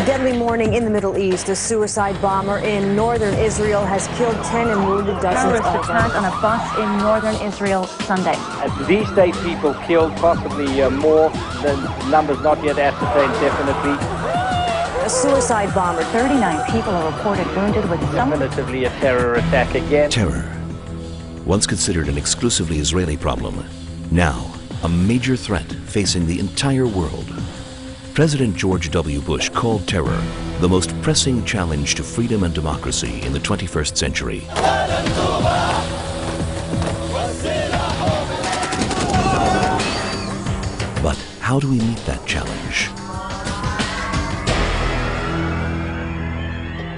Deadly morning in the Middle East. A suicide bomber in northern Israel has killed 10 and wounded dozens. Terrorist attack on a bus in northern Israel Sunday. These 8 people killed, possibly more than numbers not yet ascertained definitely. A suicide bomber. 39 people are reported wounded with some... Definitively a terror attack again. Terror, once considered an exclusively Israeli problem, now a major threat facing the entire world. President George W. Bush called terror the most pressing challenge to freedom and democracy in the 21st century. But how do we meet that challenge?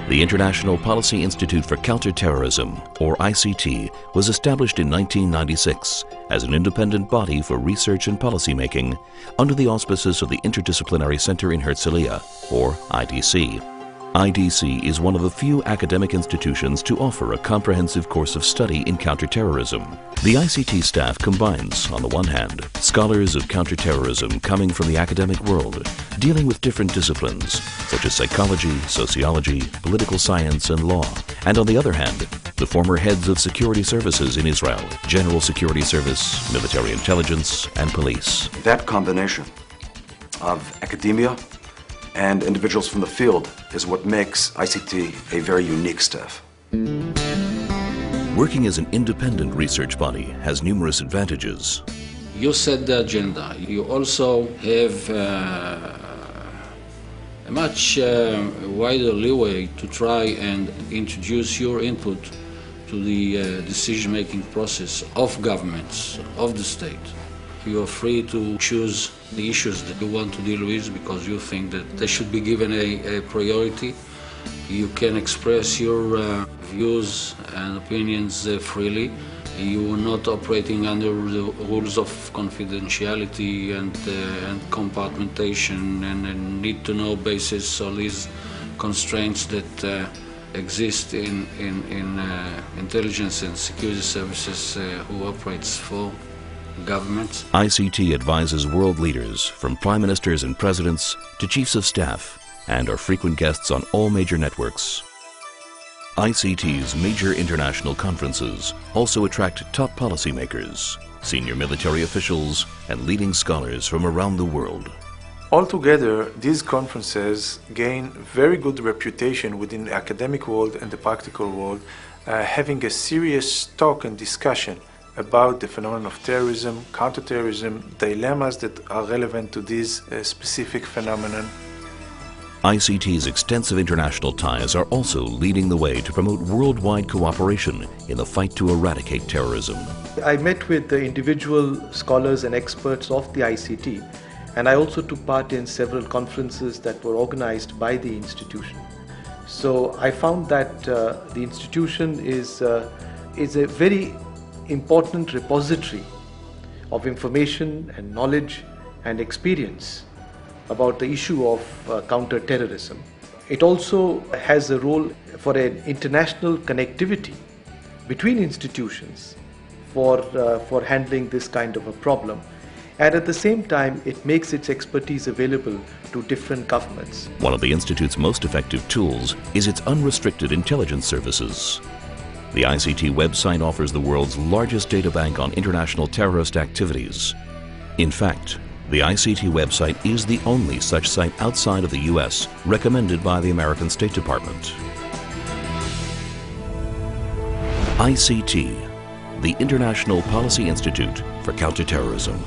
The International Policy Institute for Counter-Terrorism, or ICT, was established in 1996 as an independent body for research and policymaking under the auspices of the Interdisciplinary Center in Herzliya, or IDC. IDC is one of the few academic institutions to offer a comprehensive course of study in counterterrorism. The ICT staff combines, on the one hand, scholars of counterterrorism coming from the academic world, dealing with different disciplines such as psychology, sociology, political science, and law, and on the other hand, the former heads of security services in Israel, General Security Service, military intelligence, and police. That combination of academia and individuals from the field is what makes ICT a very unique staff. Working as an independent research body has numerous advantages. You set the agenda. You also have a much wider leeway to try and introduce your input to the decision-making process of governments, of the state. You are free to choose the issues that you want to deal with because you think that they should be given a priority. You can express your views and opinions freely. You are not operating under the rules of confidentiality and compartmentation and need-to-know basis, all these constraints that exist in intelligence and security services who operates for governments. ICT advises world leaders, from prime ministers and presidents to chiefs of staff, and are frequent guests on all major networks. ICT's major international conferences also attract top policymakers, senior military officials, and leading scholars from around the world. Altogether, these conferences gain very good reputation within the academic world and the practical world, having a serious talk and discussion about the phenomenon of terrorism, counterterrorism, dilemmas that are relevant to this specific phenomenon. ICT's extensive international ties are also leading the way to promote worldwide cooperation in the fight to eradicate terrorism. I met with the individual scholars and experts of the ICT, and I also took part in several conferences that were organized by the institution. So I found that the institution is a very important repository of information and knowledge and experience about the issue of counter-terrorism. It also has a role for an international connectivity between institutions for handling this kind of a problem. And at the same time, it makes its expertise available to different governments. One of the Institute's most effective tools is its unrestricted intelligence services. The ICT website offers the world's largest data bank on international terrorist activities. In fact, the ICT website is the only such site outside of the US recommended by the American State Department. ICT, the International Policy Institute for Counterterrorism.